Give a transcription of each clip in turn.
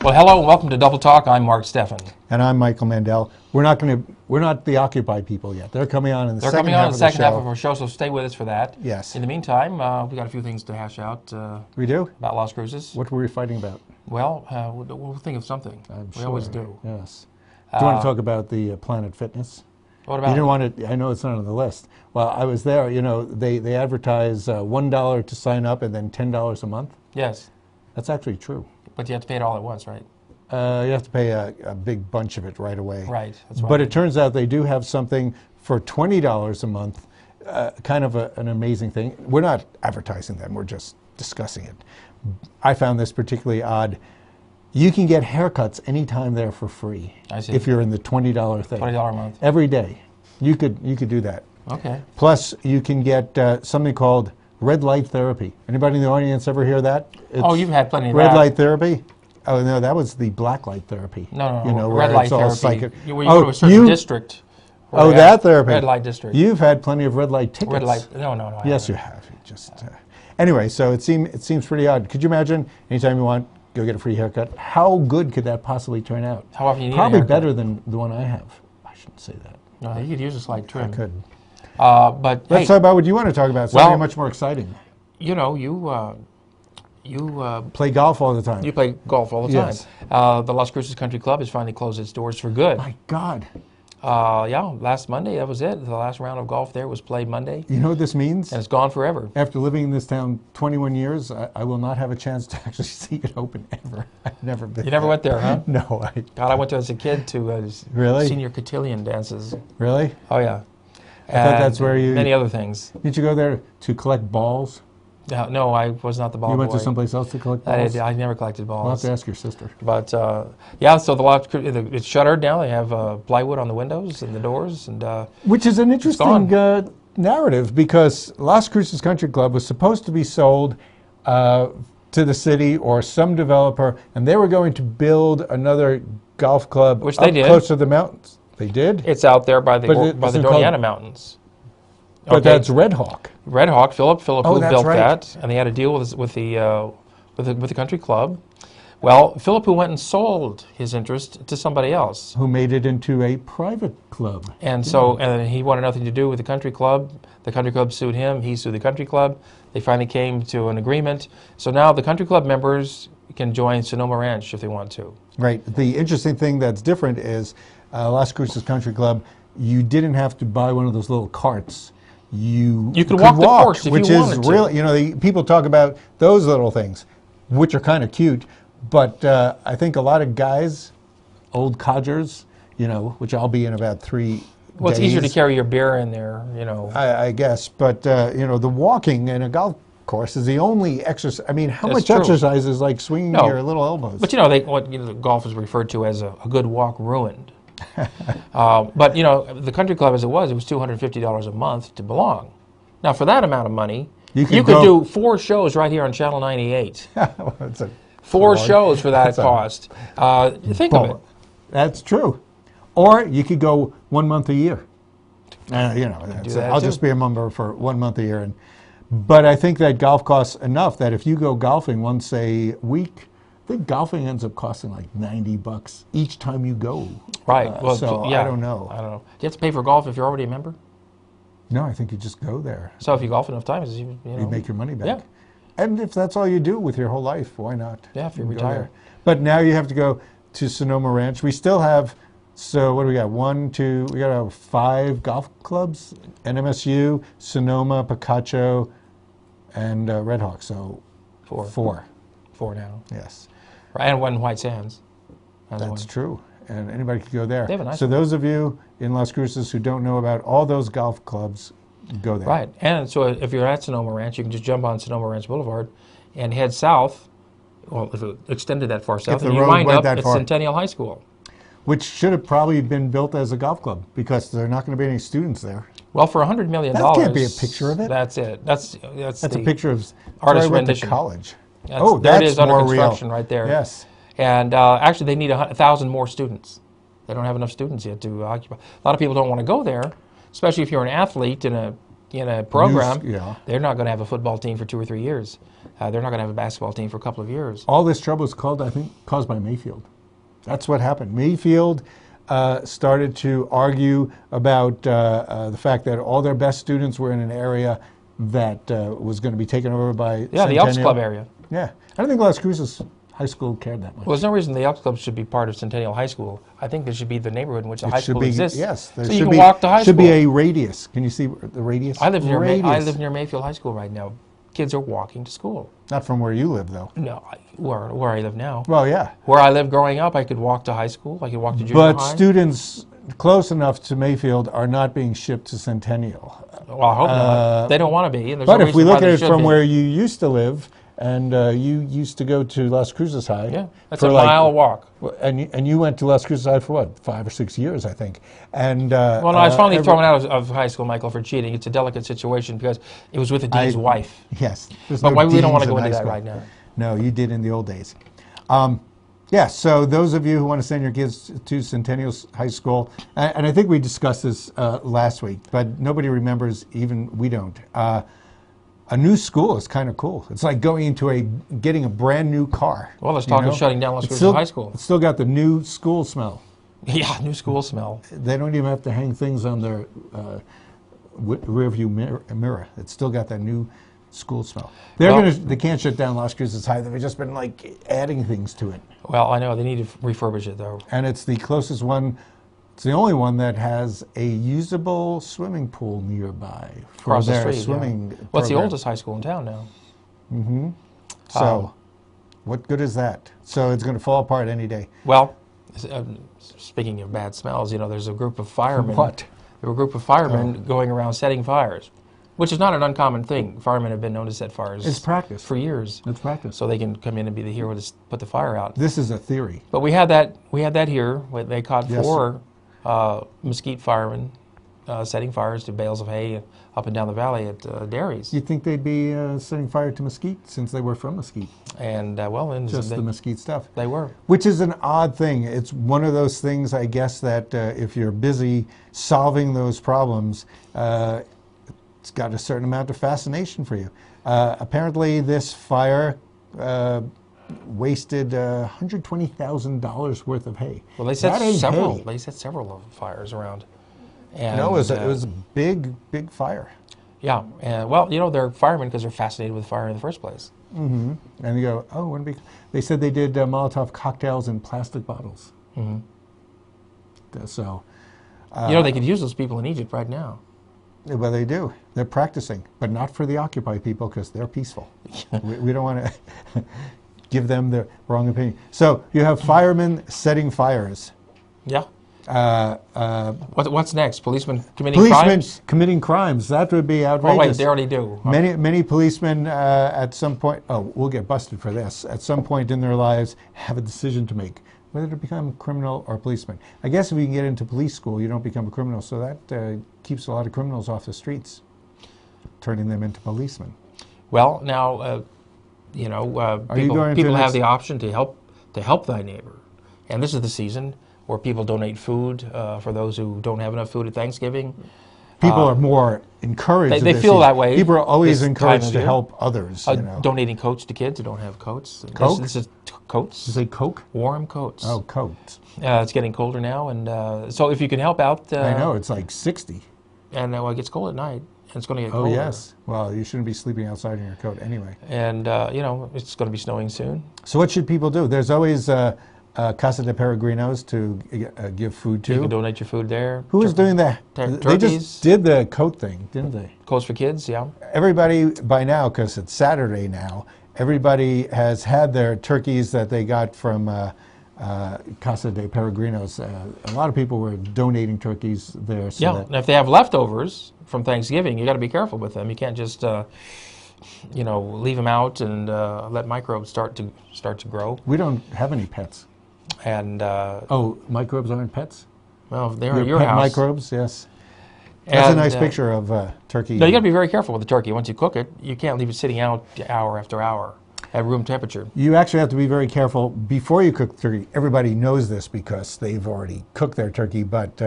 Well, hello and welcome to Double Talk. I'm Mark Steffen. And I'm Michael Mandel. We're not the occupied people yet. They're coming on in the second half of the show. Second half of our show, so stay with us for that. Yes. In the meantime, we got a few things to hash out. We do? About Las Cruces. What were we fighting about? Well, we'll think of something. We always do. Yes. Do you want to talk about the Planet Fitness? What about You didn't want to, I know it's not on the list. Well, I was there, you know, they advertise $1 to sign up and then $10 a month. Yes. That's actually true. But you have to pay it all at once, right? You have to pay a big bunch of it right away. Right. That's right. But it turns out they do have something for $20 a month, kind of an amazing thing. We're not advertising them, we're just discussing it. I found this particularly odd. You can get haircuts anytime there for free. I see. If you're in the $20 thing. $20 a month. Every day. You could do that. Okay. Plus, you can get something called red light therapy. Anybody in the audience ever hear that? Oh, you've had plenty of red that. light therapy? Oh, no, that was the black light therapy. No, you know, red light therapy. You go to a certain district. Oh, that therapy. Red light district. You've had plenty of red light tickets. Red light. No. Yes, you have. You just. Anyway, so it seems pretty odd. Could you imagine anytime you want, go get a free haircut? How good could that possibly turn out? How often you need Probably a haircut? better than the one I have. I shouldn't say that. No, you could use a slight trim. I could. But Let's talk about what you want to talk about. Something much more exciting. You know, you Play golf all the time. You play golf all the time. Yes. The Las Cruces Country Club has finally closed its doors for good. My God. Yeah, last Monday, that was it. The last round of golf there was played Monday. You know what this means? And it's gone forever. After living in this town 21 years, I will not have a chance to actually see it open ever. I've never been. You never went there, huh? No. God, I went there as a kid to really? senior cotillion dances. Really? Oh, yeah. I thought that's where you... Many other things. Did you go there to collect balls? No, I was not the ball boy. You went to someplace else to collect balls? I never collected balls. I'll have to ask your sister. But, yeah, so it's shuttered now. They have plywood on the windows and the doors. And which is an interesting narrative, because Las Cruces Country Club was supposed to be sold to the city or some developer, and they were going to build another golf club which they did. Close to the mountains. They did? It's out there by the Doniana Mountains. But that's Red Hawk. Red Hawk, Philip who built right. that, and they had a deal with the country club. Well, Philip who went and sold his interest to somebody else, who made it into a private club, and so he wanted nothing to do with the country club. The country club sued him. He sued the country club. They finally came to an agreement. So now the country club members can join Sonoma Ranch if they want to. Right. The interesting thing that's different is Las Cruces Country Club. You didn't have to buy one of those little carts. You could walk the course if you wanted to. Really, you know, people talk about those little things, which are kind of cute, but I think a lot of guys, old codgers, you know, which I'll be in about 3 days. Well, it's easier to carry your beer in there, you know. I guess, but you know, the walking in a golf course is the only exercise. I mean, how That's much true. exercise is like swinging your little elbows? But you know, golf is referred to as a good walk ruined. But you know, the country club as it was $250 a month to belong. Now, for that amount of money, you could do 4 shows right here on Channel 98. Well, 4 shows for that cost. Think of it. That's true. Or you could go 1 month a year. You know, I'll just be a member for 1 month a year. But I think that golf costs enough that if you go golfing once a week, I think golfing ends up costing like $90 each time you go. Right. Well, so yeah. I don't know. Do you have to pay for golf if you're already a member? No, I think you just go there. So if you golf enough times, you make your money back. Yeah. And if that's all you do with your whole life, why not? Yeah, if you retire. But now you have to go to Sonoma Ranch. We still have, so what do we got? 1, 2, we got 5 golf clubs. NMSU, Sonoma, Picacho, and Red Hawk. So 4. 4 now. Yes. And 1 White Sands. That's true. And anybody could go there. They have a nice so those of you in Las Cruces who don't know about all those golf clubs, go there. Right. And so if you're at Sonoma Ranch, you can just jump on Sonoma Ranch Boulevard and head south. Well, if it extended that far south, and you wind up at Centennial High School. Which should have probably been built as a golf club, because there are not going to be any students there. Well, for $100 million. That can't be a picture of it. That's it. That's a picture of artist rendition. To college. There it is under construction right there. Yes. And actually, they need 1,000 more students. They don't have enough students yet to occupy. A lot of people don't want to go there, especially if you're an athlete in a in a program, yeah. they're not going to have a football team for 2 or 3 years. They're not going to have a basketball team for a couple of years. All this trouble is caused by Mayfield. That's what happened. Mayfield started to argue about the fact that all their best students were in an area that was going to be taken over by Yeah, the Elks Club area. Yeah. I don't think Las Cruces High School cared that much. Well, there's no reason the Elks Club should be part of Centennial High School. I think there should be the neighborhood in which the high school exists. Yes. So you can walk to high school. Should be a radius. Can you see the radius? I live near Mayfield High School right now. Kids are walking to school. Not from where you live, though. No, where I live now. Well, yeah. Where I lived growing up, I could walk to high school. I could walk to junior high. But students close enough to Mayfield are not being shipped to Centennial. Well, I hope not. They don't want to be. And but if we look at it from where you used to live, and you used to go to Las Cruces High. Yeah, that's a mile walk. And you went to Las Cruces High for what, 5 or 6 years, I think. And well, no, I was finally thrown out of high school, Michael, for cheating. It's a delicate situation because it was with the dean's wife. Yes. But we don't want to go into that right now. No, you did in the old days. Yeah, so those of you who want to send your kids to Centennial High School, and I think we discussed this last week, but nobody remembers, even we don't. A new school is kind of cool. It's like getting a brand new car. Well, let's talk about shutting down Las Cruces High School. It's still got the new school smell. Yeah, new school smell. They don't even have to hang things on their rearview mirror. It's still got that new school smell. They can't shut down Las Cruces High. They've just been like adding things to it. Well, I know they need to refurbish it though. And it's the closest one. It's the only one that has a usable swimming pool nearby for across the their street. swimming. Well, it's the oldest high school in town now. Mm-hmm. So, what good is that? So it's going to fall apart any day. Well, speaking of bad smells, there's a group of firemen. What? There were a group of firemen going around setting fires, which is not an uncommon thing. Firemen have been known to set fires. It's practice for years. It's practice. So they can come in and be the hero to put the fire out. This is a theory. But we had that here. They caught 4 Mesquite firemen setting fires to bales of hay up and down the valley at dairies. You'd think they'd be setting fire to Mesquite since they were from Mesquite. And just the Mesquite stuff. They were. Which is an odd thing. It's one of those things, I guess, that if you're busy solving those problems, it's got a certain amount of fascination for you. Apparently, this fire wasted $120,000 worth of hay. Well, they set several. Hay. They set several of fires around. And, no, it was a big fire. Yeah, and well, they're firemen because they're fascinated with fire in the first place. Mm-hmm. And you go, oh, wouldn't it be? They said they did Molotov cocktails in plastic bottles. Mm-hmm. So, they could use those people in Egypt right now. Well, they do. They're practicing, but not for the Occupy people because they're peaceful. we don't want to give them the wrong opinion. So you have firemen setting fires. Yeah. What's next? Policemen committing crimes? Policemen committing crimes. That would be outrageous. Oh, wait, they already do. Many policemen at some point, we'll get busted for this, at some point in their lives have a decision to make, whether to become criminal or policeman. I guess if you can get into police school, you don't become a criminal, so that keeps a lot of criminals off the streets, turning them into policemen. Well, now, people have the option to help thy neighbor. And this is the season where people donate food for those who don't have enough food at Thanksgiving. People are more encouraged. They feel that way. People are always encouraged to help others. Donating coats to kids who don't have coats. Coke? This is coats. You say Coke? Warm coats. Oh, coats. It's getting colder now, and so if you can help out. I know, it's like 60. And it gets cold at night, and it's going to get colder. Oh, yes. Well, you shouldn't be sleeping outside in your coat anyway. And, it's going to be snowing soon. So what should people do? There's always Casa de Peregrinos to give food to. You can donate your food there. Who is doing that? They just did the coat thing, didn't they? Coats for kids, yeah. Everybody, by now, because it's Saturday now, everybody has had their turkeys that they got from Casa de Peregrinos. A lot of people were donating turkeys there. So and if they have leftovers from Thanksgiving, you got to be careful with them. You can't just leave them out and let microbes start to grow. We don't have any pets. And microbes aren't pets? Well, they're at your house. Microbes, yes. That's a nice picture of turkey. No, you got to be very careful with the turkey. Once you cook it, you can't leave it sitting out hour after hour at room temperature. You actually have to be very careful before you cook the turkey. Everybody knows this because they've already cooked their turkey, but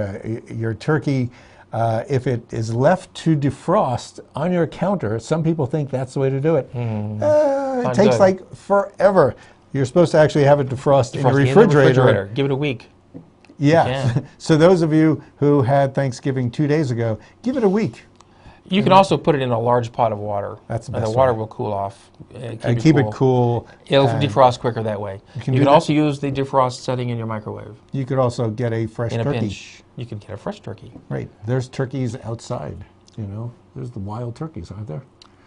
your turkey if it is left to defrost on your counter, some people think that's the way to do it. It takes like forever. You're supposed to actually have it defrost in the refrigerator. Give it a week. Yeah. So those of you who had Thanksgiving 2 days ago, give it a week. You can also put it in a large pot of water. That's the best. And the water will cool off. Keep it cool. It'll defrost quicker that way. You can also use the defrost setting in your microwave. You could also get a fresh turkey. In a pinch, you can get a fresh turkey. Right. There's turkeys outside, you know. There's the wild turkeys, aren't there?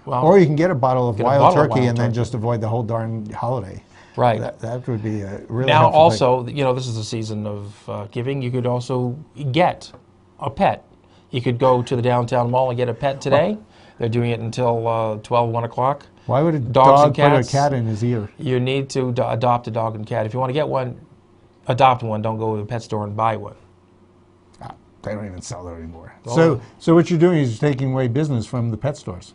Well, or you can get a bottle of wild turkey and then just avoid the whole darn holiday. Right. That would be a really Now helpful also, thing. you know, this is the season of giving. You could also get a pet. You could go to the downtown mall and get a pet today. They're doing it until 12, 1 o'clock. Why would a dog put a cat in his ear? You need to adopt a dog and cat. If you want to get one, adopt one. Don't go to the pet store and buy one. They don't even sell that anymore. Oh. So what you're doing is you're taking away business from the pet stores.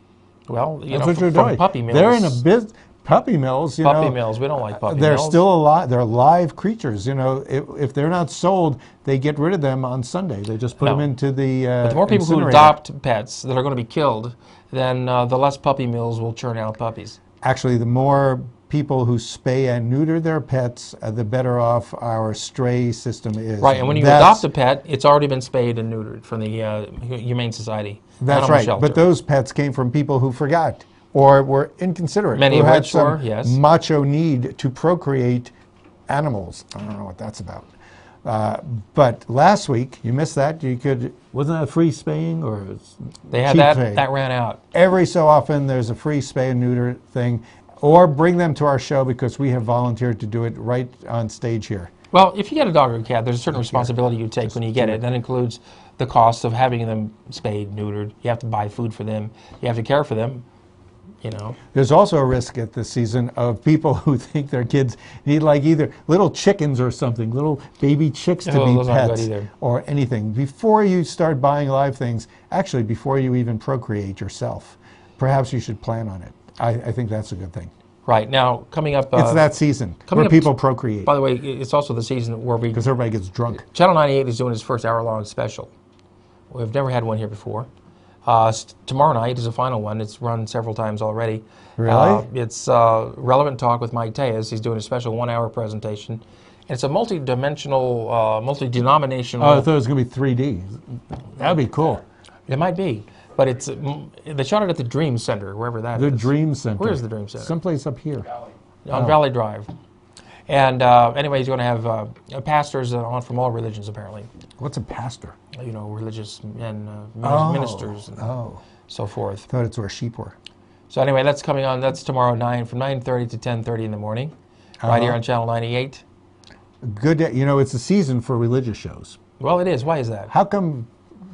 Well, that's what you're doing. Puppy mills. They're in a business. Puppy mills, you know. Puppy mills. We don't like puppy they're mills. They're still alive. They're live creatures. You know, if they're not sold, they get rid of them on Sunday. They just put them into the But the more people who adopt pets that are going to be killed, then the less puppy mills will churn out puppies. Actually, the more people who spay and neuter their pets, the better off our stray system is. Right, and when you adopt a pet, it's already been spayed and neutered from the Humane Society. That's right, shelter. But those pets came from people who forgot or were inconsiderate. Many who of had which some were, yes. macho need to procreate animals. I don't know what that's about. But last week, you missed that. You could, wasn't that free spaying or they had that ran out. Every so often there's a free spay and neuter thing, or bring them to our show because we have volunteered to do it right on stage here. Well, if you get a dog or a cat, there's a certain responsibility you take when you get it. That includes the cost of having them spayed, neutered. You have to buy food for them. You have to care for them. You know. There's also a risk at this season of people who think their kids need like either little chickens or something, little baby chicks to be pets or anything. Before you start buying live things, actually before you even procreate yourself, perhaps you should plan on it. I think that's a good thing. Right. Now, coming up... it's that season where people procreate. By the way, it's also the season where because everybody gets drunk. Channel 98 is doing its first hour-long special. We've never had one here before. Tomorrow night is a final one. It's run several times already. Really? It's Relevant Talk with Mike Tejas. He's doing a special 1-hour presentation. And it's a multi-dimensional, multi-denominational... Oh, I thought it was going to be 3D. That would be cool. It might be. But it's they shot it at the Dream Center, wherever that is. The Dream Center. Where is the Dream Center? Someplace up here. On Valley Drive. And anyway, he's going to have pastors on from all religions, apparently. What's a pastor? You know, religious and ministers and so forth. I thought it's where sheep were. So anyway, that's coming on. That's tomorrow from 9:30 to 10:30 in the morning, right here on Channel 98. Good day. You know, it's a season for religious shows. Well, it is. Why is that? How come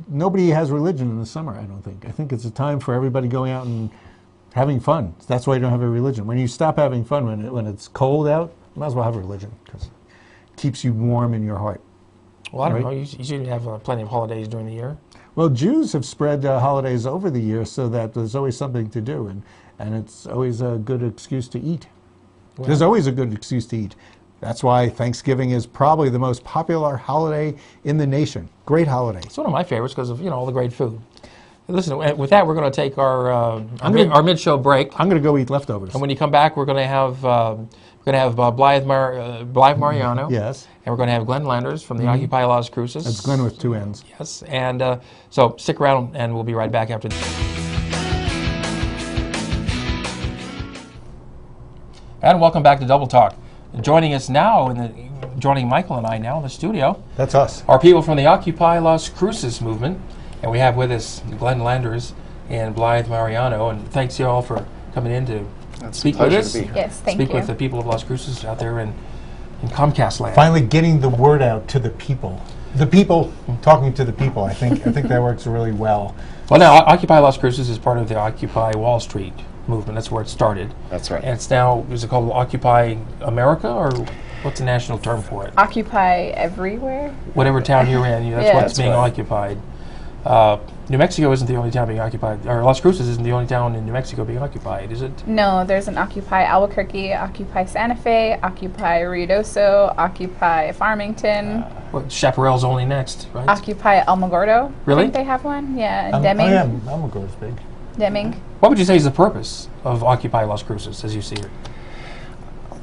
nobody has religion in the summer, I don't think. I think it's a time for everybody going out and having fun. That's why you don't have a religion. When you stop having fun, when it's cold out, you might as well have a religion because it keeps you warm in your heart. Well, I don't know. You should have plenty of holidays during the year. Well, Jews have spread holidays over the year so that there's always something to do, and it's always a good excuse to eat. Well, there's always a good excuse to eat. That's why Thanksgiving is probably the most popular holiday in the nation. Great holiday. It's one of my favorites because of all the great food. Listen, with that, we're going to take our mid-show break. I'm going to go eat leftovers. And when you come back, we're going to have Blythe Mariano. Yes. And we're going to have Glenn Landers from the Occupy Las Cruces. That's Glenn with 2 N's. Yes. And so stick around, and we'll be right back after this. And welcome back to Double Talk. Joining us now, joining Michael and I now in the studio. That's us. Are people from the Occupy Las Cruces movement. And we have with us Glenn Landers and Blythe Mariano. And thanks you all for coming in to speak with us. Yes, thank you. Speak with the people of Las Cruces out there in Comcast land. Finally getting the word out to the people. The people talking to the people. I think that works really well. Well, now, Occupy Las Cruces is part of the Occupy Wall Street movement. That's where it started. That's right. And it's now, is it called Occupy America, or what's the national term for it? Occupy everywhere? Whatever town you're in, that's what's being occupied. New Mexico isn't the only town being occupied, or Las Cruces isn't the only town in New Mexico being occupied, is it? No, there's an Occupy Albuquerque, Occupy Santa Fe, Occupy Ruidoso, Occupy Farmington. What, Chaparral's only next, right? Occupy Alamogordo. Really? I think they have one. Yeah, and Deming. Alamogordo's big. Deming. What would you say is the purpose of Occupy Las Cruces, as you see it?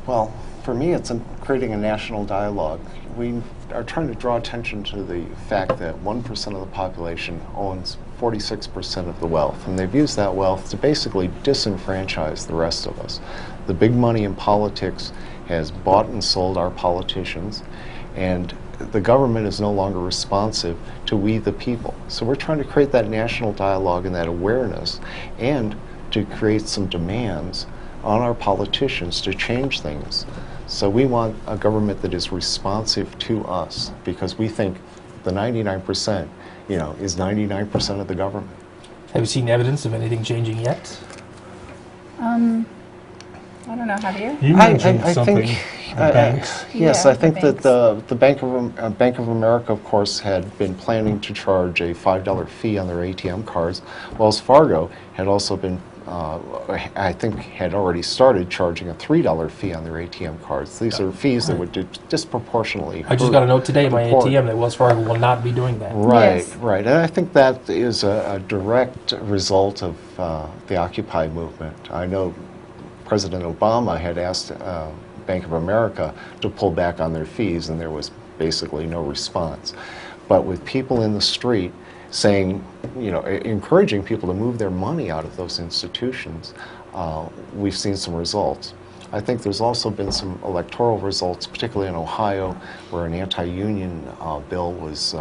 Well, for me, it's creating a national dialogue. We are trying to draw attention to the fact that 1% of the population owns 46% of the wealth, and they've used that wealth to basically disenfranchise the rest of us. The big money in politics has bought and sold our politicians, and the government is no longer responsive to we the people. So we're trying to create that national dialogue and that awareness, and to create some demands on our politicians to change things. So we want a government that is responsive to us, because we think the 99%, is 99% of the government. Have you seen evidence of anything changing yet? I don't know. Have you? You mentioned I something. think, Banks. yes, Yeah, I think the that the Bank of America, of course, had been planning to charge a $5 fee on their ATM cards. Wells Fargo had also been, I think, had already started charging a $3 fee on their ATM cards. These are fees that would disproportionately. I just got a note today in my report. ATM that Wells Fargo will not be doing that. Right, Yes. right. And I think that is a direct result of the Occupy movement. I know President Obama had asked Bank of America to pull back on their fees, and there was basically no response. But with people in the street saying, encouraging people to move their money out of those institutions, we've seen some results. I think there's also been some electoral results, particularly in Ohio, where an anti-union bill was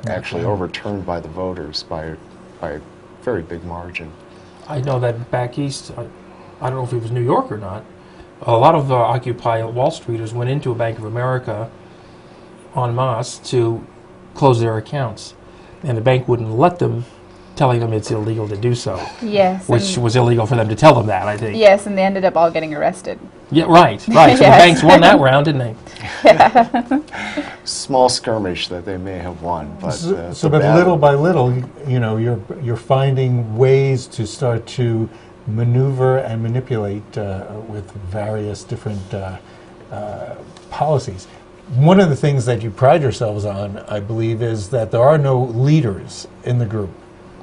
actually overturned by the voters by a very big margin. I know that back east, I don't know if it was New York or not, a lot of Occupy Wall Streeters went into a Bank of America en masse to close their accounts. And the bank wouldn't let them, telling them it's illegal to do so. Yes. Which and was illegal for them to tell them that, I think. yes, and they ended up all getting arrested. Yeah, right. So the Yes. banks won that round, didn't they? Small skirmish that they may have won, but But little by little, you're finding ways to start to maneuver and manipulate with various different policies. One of the things that you pride yourselves on, I believe, is that there are no leaders in the group.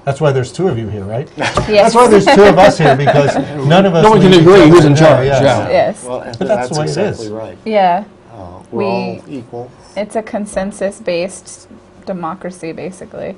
That's why there's two of you here, right? Yes. That's why there's two of us here, because none of us. No one can lead each agree other. who's in Yeah, charge, yes. yeah. Yes. Well, But that's the way it exactly is. right. Yeah. We're all We- equal. It's a consensus-based democracy, basically.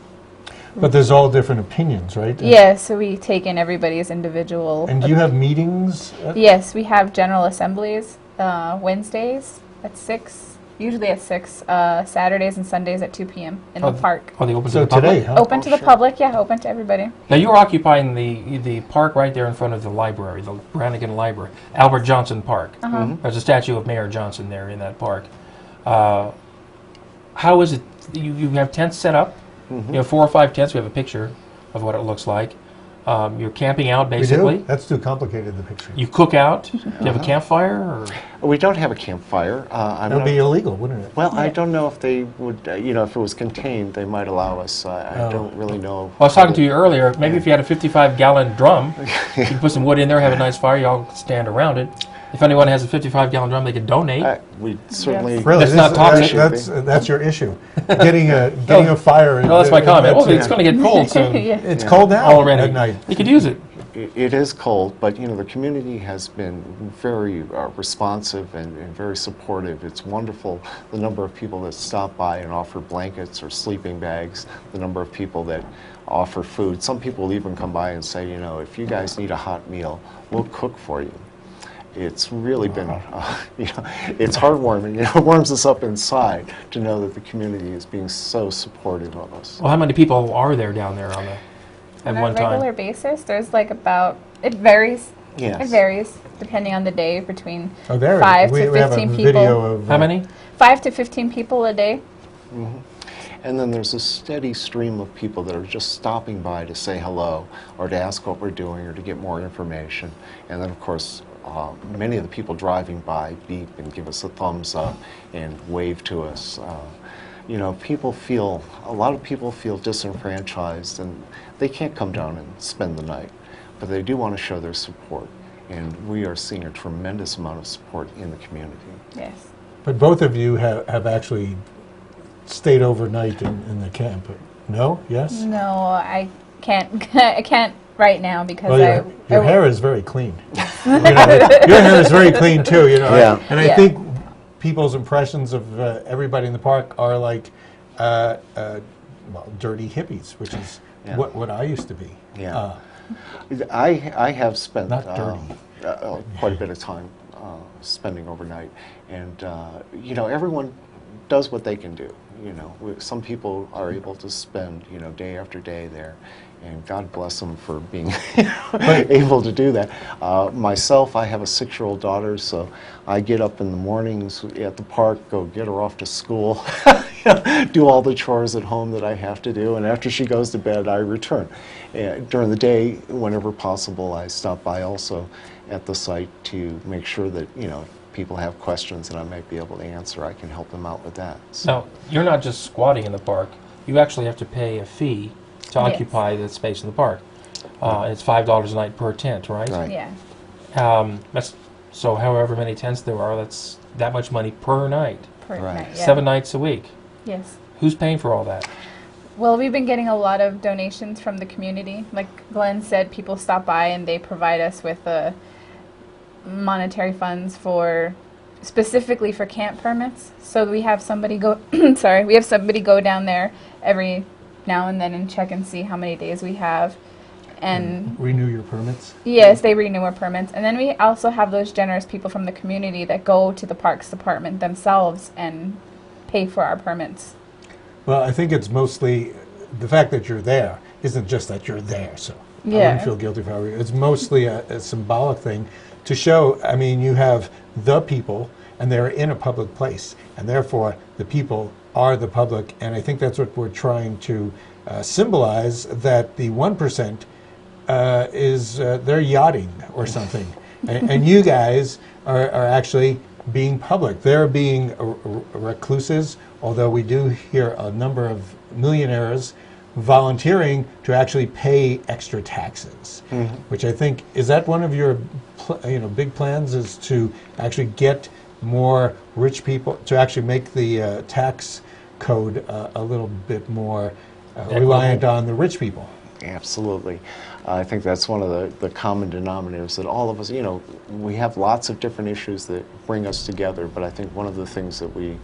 But there's all different opinions, right? Yeah, so we take in everybody's individual. And do you have meetings? Yes, we have general assemblies Wednesdays at 6, usually at 6, Saturdays and Sundays at 2 p.m. in the park. Oh, they open to So the public? today, huh? Open to the sure. public, yeah, open to everybody. Now, you're occupying the park right there in front of the library, the Brannigan Library, Albert Johnson Park. There's a statue of Mayor Johnson there in that park. How is it? You have tents set up? You have 4 or 5 tents. We have a picture of what it looks like. You're camping out, We basically. do? That's too complicated, the picture. You cook out. Do you have a campfire? Or? We don't have a campfire. That would be illegal, wouldn't it? Well, I don't know if they would, if it was contained, they might allow us. I don't really know. Well, I was talking to you earlier. Maybe if you had a 55-gallon drum, you could put some wood in there, have a nice fire. You all stand around it. If anyone has a 55-gallon drum, they could donate. We certainly. Yes. Really, That's not toxic. That's your issue. Getting a fire. No, that's my comment. Well, it's going to get cold soon. Yeah. It's cold now Already. at night. You could use it. It is cold, but the community has been very responsive and very supportive. It's wonderful the number of people that stop by and offer blankets or sleeping bags, the number of people that offer food. Some people will even come by and say, if you guys need a hot meal, we'll cook for you. It's really been, it's heartwarming. It warms us up inside to know that the community is being so supportive of us. Well, how many people are there down there at On one a regular time? basis, there's like about, it varies. Yes. It varies depending on the day, between Oh, there 5 we to have a 15 video people. of How many? 5 to 15 people a day. And then there's a steady stream of people that are just stopping by to say hello or to ask what we're doing or to get more information. And then, of course, many of the people driving by beep and give us a thumbs up and wave to us. A lot of people feel disenfranchised, and they can't come down and spend the night, but they do want to show their support. And we are seeing a tremendous amount of support in the community. Yes. But both of you have actually stayed overnight in the camp. No? Yes? No, I can't. I can't right now because Well, your hair is very clean. Your hair is very clean too. Yeah. And I think people's impressions of everybody in the park are like dirty hippies, which is what I used to be. Yeah. I have spent Not dirty. quite a bit of time spending overnight, and everyone does what they can do. Some people are able to spend day after day there, and God bless them for being able to do that. Myself, I have a 6-year-old daughter, so I get up in the mornings at the park, go get her off to school, do all the chores at home that I have to do, and after she goes to bed, I return. During the day, whenever possible, I stop by also at the site to make sure that people have questions and I might be able to answer. I can help them out with that. So. Now, you're not just squatting in the park. You actually have to pay a fee to occupy the space in the park. It's $5 a night per tent, right? Right. Yeah. So however many tents there are, that's that much money per night. Per Right. night, yeah. 7 nights a week. Yes. Who's paying for all that? Well, we've been getting a lot of donations from the community. Like Glenn said, people stop by and they provide us with monetary funds specifically for camp permits. So we have somebody go we have somebody go down there every now and then and check and see how many days we have. And renew your permits? Yes, they renew our permits. And then we also have those generous people from the community that go to the Parks Department themselves and pay for our permits. Well, I think it's mostly the fact that you're there isn't just that you're there, so I wouldn't feel guilty if I were you. It's mostly a symbolic thing to show, I mean, you have the people, and they're in a public place, and therefore the people are the public, and I think that's what we're trying to symbolize, that the 1% is they're yachting or something, and you guys are actually being public. They're being recluses, although we do hear a number of millionaires volunteering to actually pay extra taxes, which I think, is that one of your big plans, is to actually get more rich people, to actually make the tax code a little bit more reliant on the rich people? Absolutely. I think that's one of the common denominators, that all of us, we have lots of different issues that bring us together, but I think one of the things that we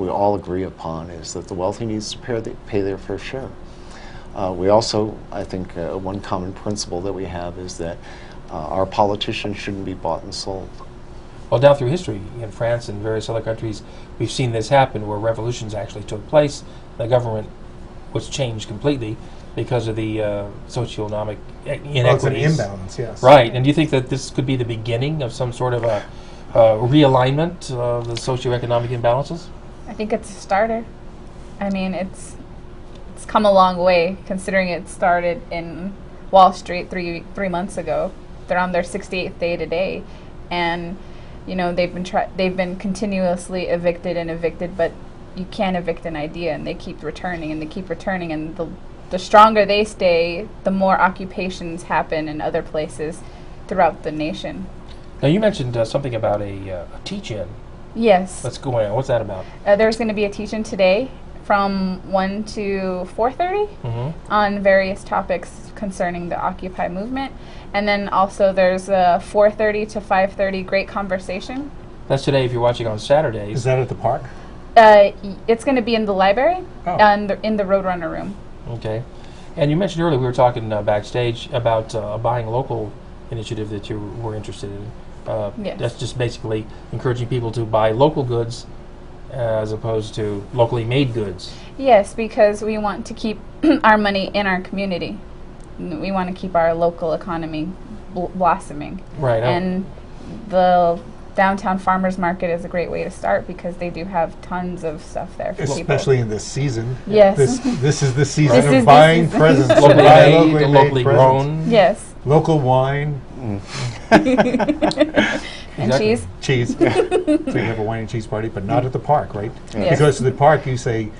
all agree upon is that the wealthy needs to pay their fair share. We also, I think, one common principle that we have is that our politicians shouldn't be bought and sold. Well, down through history, in France and various other countries, we've seen this happen where revolutions actually took place. The government was changed completely because of the socioeconomic inequities. Well, it's an imbalance, yes. Right, and do you think that this could be the beginning of some sort of a realignment of the socioeconomic imbalances? I think it's a starter. I mean, it's come a long way, considering it started in Wall Street three months ago. They're on their 68th day today, and they've been continuously evicted, but you can't evict an idea, and they keep returning, and the stronger they stay, the more occupations happen in other places throughout the nation. Now, you mentioned something about a teach-in. Yes. What's going on? What's that about? There's going to be a teach-in today from 1 to 4:30 on various topics concerning the Occupy movement. And then also there's a 4:30 to 5:30 great conversation. That's today if you're watching on Saturdays. Is that at the park? It's going to be in the library and in the Roadrunner room. Okay. And you mentioned earlier, we were talking backstage about a buying local initiative that you were interested in. Yes. That's just basically encouraging people to buy local goods as opposed to locally made goods. Yes, because we want to keep our money in our community. We want to keep our local economy blossoming. Right. And the downtown farmers market is a great way to start, because they do have tons of stuff there for Especially people. In this season. Yes. This is the season This of is buying the season. presents. Locally Buy made, locally presents. grown. Yes. Local wine. And cheese. Cheese. So you have a wine and cheese party, but not at the park, right? Yes. Because at the park you say,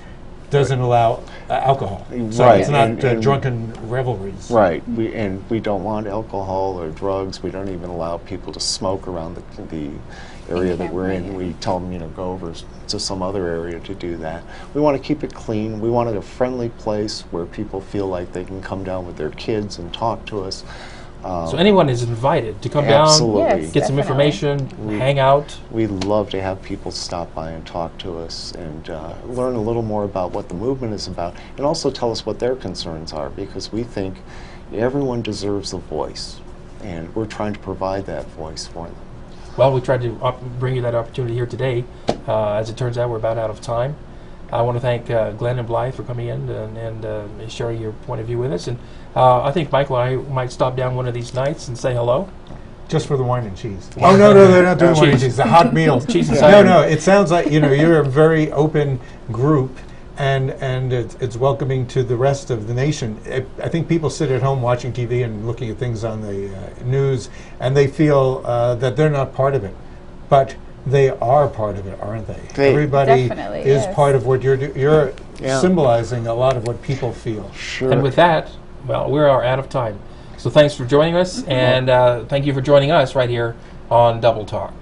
doesn't allow alcohol. So Right, it's not and drunken revelries. Right, we don't want alcohol or drugs. We don't even allow people to smoke around the area that we're in. We tell them, go over to some other area to do that. We want to keep it clean. We want it a friendly place where people feel like they can come down with their kids and talk to us. So anyone is invited to come Absolutely. down, Yes, get some definitely. information, hang out. We love to have people stop by and talk to us and learn a little more about what the movement is about, and also tell us what their concerns are, because we think everyone deserves a voice, and we're trying to provide that voice for them. Well, we tried to bring you that opportunity here today. As it turns out, we're about out of time. I want to thank Glenn and Blythe for coming in and sharing your point of view with us. And I think Michael and I might stop down one of these nights and say hello. Just for the wine and cheese. Oh, no, they're not doing wine and cheese. The hot meal. Cheese and cider. No, it sounds like, you're a very open group, and it's welcoming to the rest of the nation. I think people sit at home watching TV and looking at things on the news, and they feel that they're not part of it. But they are part of it, aren't they? Everybody Definitely, is yes. part of what you're symbolizing a lot of what people feel. Sure. And with that, well, we are out of time. So thanks for joining us, and thank you for joining us right here on Double Talk.